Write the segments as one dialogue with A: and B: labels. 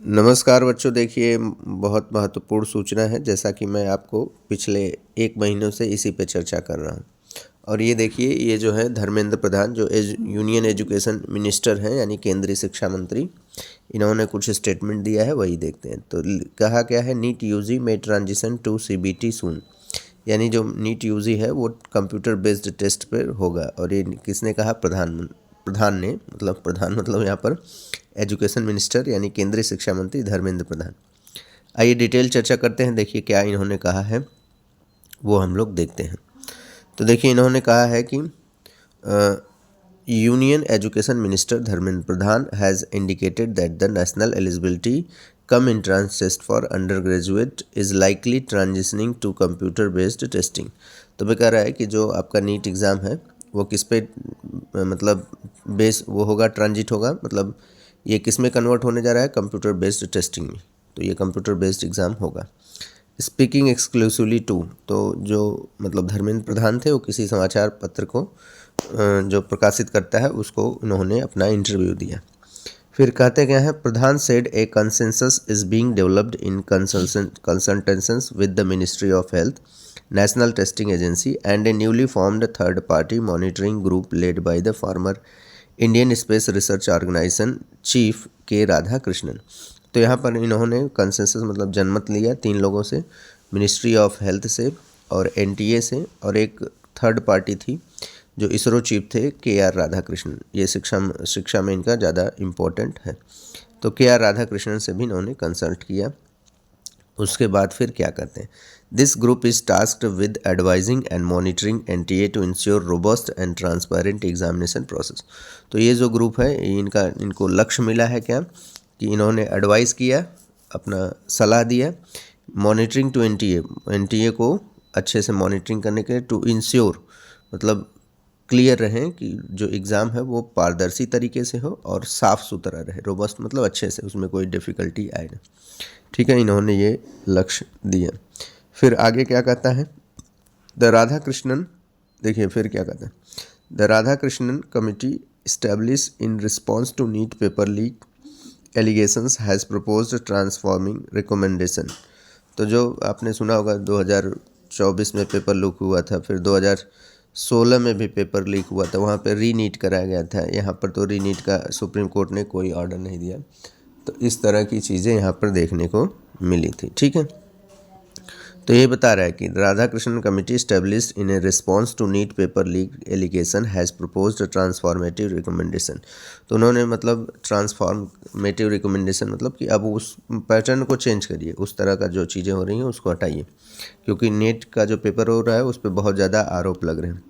A: नमस्कार बच्चों, देखिए बहुत महत्वपूर्ण सूचना है। जैसा कि मैं आपको पिछले 1 महीनों से इसी पे चर्चा कर रहा हूँ। और ये देखिए, ये जो है धर्मेंद्र प्रधान जो यूनियन एजुकेशन मिनिस्टर हैं, यानी केंद्रीय शिक्षा मंत्री, इन्होंने कुछ स्टेटमेंट दिया है, वही देखते हैं। तो कहा क्या है, नीट यूजी में ट्रांजिशन टू सीबीटी सून, यानी जो नीट यूजी है वो कंप्यूटर बेस्ड टेस्ट पर होगा। और ये किसने कहा? प्रधान ने, प्रधान मतलब यहाँ पर एजुकेशन मिनिस्टर यानी केंद्रीय शिक्षा मंत्री धर्मेंद्र प्रधान। आइए डिटेल चर्चा करते हैं। देखिए क्या इन्होंने कहा है वो हम लोग देखते हैं। तो देखिए इन्होंने कहा है कि union education minister Dharmendra Pradhan has indicated that the national eligibility cum entrance test for undergraduate is likely transitioning to computer based testing. तो वह कह रहा है कि जो आपका नीट एग्ज़ाम है वो किस पे मतलब बेस वो होगा, ट्रांजिट होगा, मतलब ये किस में कन्वर्ट होने जा रहा है? कंप्यूटर बेस्ड टेस्टिंग में। तो ये कंप्यूटर बेस्ड एग्ज़ाम होगा। स्पीकिंग एक्सक्लूसिवली टू, तो जो मतलब धर्मेंद्र प्रधान थे वो किसी समाचार पत्र को जो प्रकाशित करता है उसको उन्होंने अपना इंटरव्यू दिया। फिर कहते क्या है, Pradhan said a consensus is being developed in consultations with the ministry of health, national testing agency and a newly formed third party monitoring group led by the former Indian space research organisation chief K Radha Krishnan. तो यहाँ पर इन्होंने consensus मतलब जनमत लिया 3 लोगों से, ministry of health से और एनटीए से, और एक थर्ड पार्टी थी जो इसरो चीफ थे के.आर. राधाकृष्णन। ये शिक्षा में इनका ज़्यादा इम्पोर्टेंट है। तो के.आर. राधाकृष्णन से भी इन्होंने कंसल्ट किया। उसके बाद फिर क्या करते हैं, this group is tasked with advising and monitoring NTA to ensure robust and transparent examination process. तो ये जो ग्रुप है इनको लक्ष्य मिला है क्या कि इन्होंने एडवाइस किया, अपना सलाह दिया, मॉनिटरिंग टू एनटीए को अच्छे से मॉनिटरिंग करने के लिए, टू इंश्योर मतलब क्लियर रहें कि जो एग्ज़ाम है वो पारदर्शी तरीके से हो और साफ़ सुथरा रहे, रोबस्ट मतलब अच्छे से, उसमें कोई डिफ़िकल्टी आए ना। ठीक है, इन्होंने ये लक्ष्य दिया। फिर आगे क्या कहता है, द राधा कृष्णन, देखिए फिर क्या कहता है, the Radha Krishnan committee establish in response to NEET paper leak allegations has proposed transforming recommendation. तो जो आपने सुना होगा 2024 में पेपर लीक हुआ था, फिर 2016 में भी पेपर लीक हुआ था, वहाँ पे रीनीट कराया गया था। यहाँ पर तो रीनीट का सुप्रीम कोर्ट ने कोई ऑर्डर नहीं दिया। तो इस तरह की चीज़ें यहाँ पर देखने को मिली थी। ठीक है, तो ये बता रहा है कि Radhakrishnan committee established in a response to NEET paper leak allegation has proposed transformative recommendation. तो उन्होंने मतलब ट्रांसफॉर्मेटिव रिकमेंडेशन मतलब कि अब उस पैटर्न को चेंज करिए, उस तरह का जो चीज़ें हो रही हैं उसको हटाइए, क्योंकि नीट का जो पेपर हो रहा है उस पर बहुत ज़्यादा आरोप लग रहे हैं।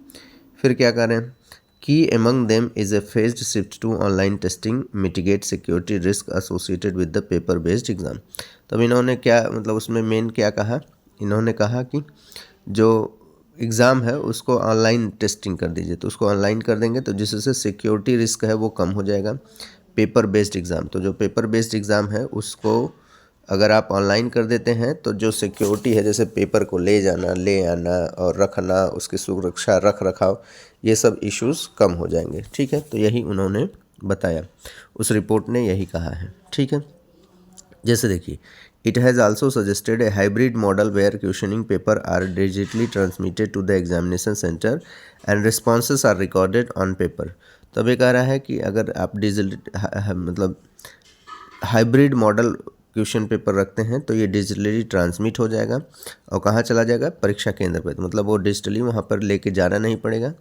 A: फिर क्या कर रहे हैं, key among them is a phased shift to online testing mitigate security risk associated with the paper based exam. तब इन्होंने क्या मतलब उसमें मेन क्या कहा, इन्होंने कहा कि जो एग्ज़ाम है उसको ऑनलाइन टेस्टिंग कर दीजिए। तो उसको ऑनलाइन कर देंगे तो जिससे सिक्योरिटी रिस्क है वो कम हो जाएगा। पेपर बेस्ड एग्ज़ाम, तो जो पेपर बेस्ड एग्ज़ाम है उसको अगर आप ऑनलाइन कर देते हैं तो जो सिक्योरिटी है, जैसे पेपर को ले जाना, ले आना और रखना, उसकी सुरक्षा रख रखाव, ये सब इश्यूज़ कम हो जाएंगे। ठीक है, तो यही उन्होंने बताया, उस रिपोर्ट ने यही कहा है। ठीक है, जैसे देखिए, it has also suggested a hybrid model where questioning paper are digitally transmitted to the examination centre and responses are recorded on paper. तब ये कह रहा है कि अगर आप मतलब हाइब्रिड मॉडल क्वेश्चन पेपर रखते हैं तो ये डिजिटली ट्रांसमिट हो जाएगा और कहाँ चला जाएगा, परीक्षा केंद्र पर। तो मतलब वो डिजिटली वहाँ पर लेके जाना नहीं पड़ेगा।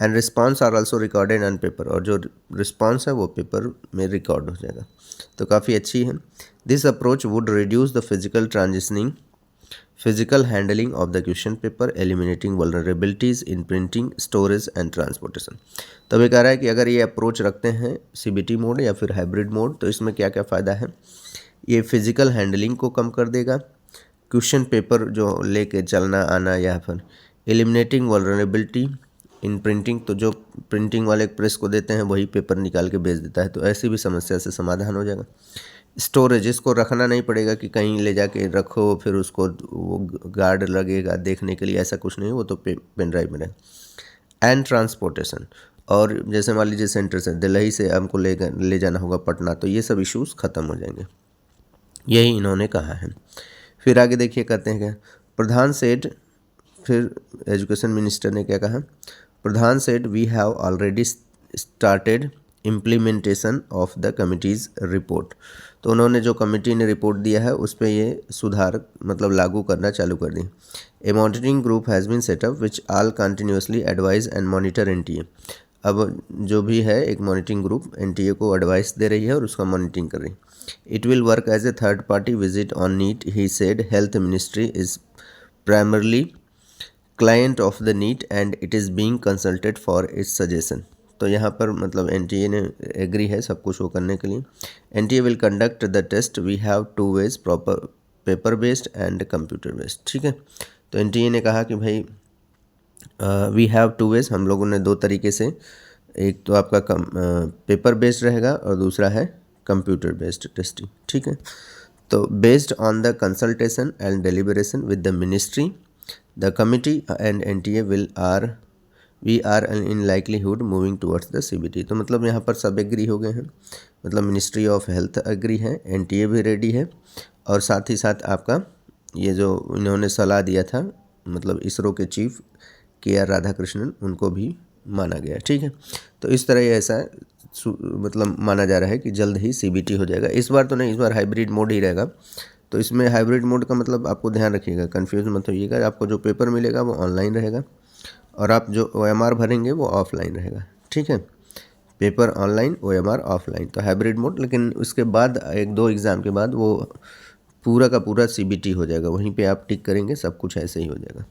A: And response are also recorded on paper, और जो रिस्पॉन्स है वो पेपर में रिकॉर्ड हो जाएगा। तो काफ़ी अच्छी है। This approach would reduce the physical handling of the question paper, eliminating vulnerabilities in printing, storage and transportation. तब ये कह रहा है कि अगर ये अप्रोच रखते हैं सीबीटी मोड या फिर हाइब्रिड मोड, तो इसमें क्या क्या फ़ायदा है, ये फिजिकल हैंडलिंग को कम कर देगा, क्वेश्चन पेपर जो लेके चलना आना, या फिर एलिमिनेटिंग वल्नरेबिलिटी इन प्रिंटिंग, तो जो प्रिंटिंग वाले प्रेस को देते हैं वही पेपर निकाल के भेज देता है, तो ऐसी भी समस्या से समाधान हो जाएगा। स्टोरेज, इसको रखना नहीं पड़ेगा कि कहीं ले जाके रखो फिर उसको वो गार्ड लगेगा देखने के लिए, ऐसा कुछ नहीं, वो तो पेन ड्राइव में रहेगा। एंड ट्रांसपोर्टेशन, और जैसे मान लीजिए सेंटर से दिल्ली से हमको ले जाना होगा पटना, तो ये सब इश्यूज़ ख़त्म हो जाएंगे। यही इन्होंने कहा है। फिर आगे देखिए कहते हैं क्या, प्रधान सेड, फिर एजुकेशन मिनिस्टर ने क्या कहा, Pradhan said we have already started implementation of the committee's report. तो उन्होंने जो कमेटी ने रिपोर्ट दिया है उस पर ये सुधार मतलब लागू करना चालू कर दी। A monitoring group has been set up which will continuously advise and monitor NTA. अब जो भी है एक मॉनिटरिंग ग्रुप एनटीए को एडवाइस दे रही है और उसका मॉनिटरिंग कर रही है। It will work as a third party visit on NEET, he said. Health Ministry is primarily client of the NEET and it is being consulted for its suggestion. तो यहाँ पर मतलब एनटीए ने एग्री है सब कुछ वो करने के लिए। NTA will conduct the test, we have two ways, proper paper based and computer based. ठीक है, तो एनटीए ने कहा कि भाई वी हैव टू वेज, हम लोगों ने दो तरीके से, एक तो आपका पेपर बेस्ड रहेगा और दूसरा है कंप्यूटर बेस्ड टेस्टिंग। ठीक है, तो based on the consultation and deliberation with the ministry the committee and NTA we are in likelihood moving towards the CBT. तो मतलब यहाँ पर सब एग्री हो गए हैं, मतलब मिनिस्ट्री ऑफ हेल्थ एग्री है, एनटीए भी रेडी है, और साथ ही साथ आपका ये जो इन्होंने सलाह दिया था मतलब इसरो के चीफ के.आर. राधाकृष्णन, उनको भी माना गया। ठीक है, तो इस तरह ये ऐसा मतलब माना जा रहा है कि जल्द ही सीबीटी हो जाएगा। इस बार तो नहीं, इस बार हाइब्रिड मोड ही रहेगा। तो इसमें हाइब्रिड मोड का मतलब आपको ध्यान रखिएगा, कन्फ्यूज मत होइएगा, आपको जो पेपर मिलेगा वो ऑनलाइन रहेगा और आप जो OMR भरेंगे वो ऑफलाइन रहेगा। ठीक है, पेपर ऑनलाइन, OMR ऑफलाइन, तो हाइब्रिड मोड। लेकिन उसके बाद एक दो एग्ज़ाम के बाद वो पूरा का पूरा सीबीटी हो जाएगा, वहीं पे आप टिक करेंगे, सब कुछ ऐसे ही हो जाएगा।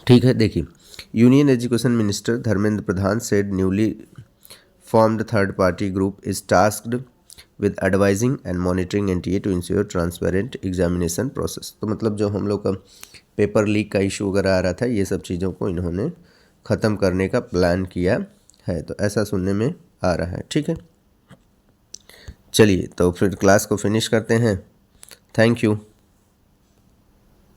A: ठीक है, देखिए, union education minister Dharmendra Pradhan said newly formed third party group is tasked with advising and monitoring NTA to ensure transparent examination process। तो मतलब जो हम लोग का पेपर लीक का इशू वगैरह आ रहा था, ये सब चीज़ों को इन्होंने ख़त्म करने का प्लान किया है, तो ऐसा सुनने में आ रहा है। ठीक है, चलिए तो फिर क्लास को फिनिश करते हैं। Thank you.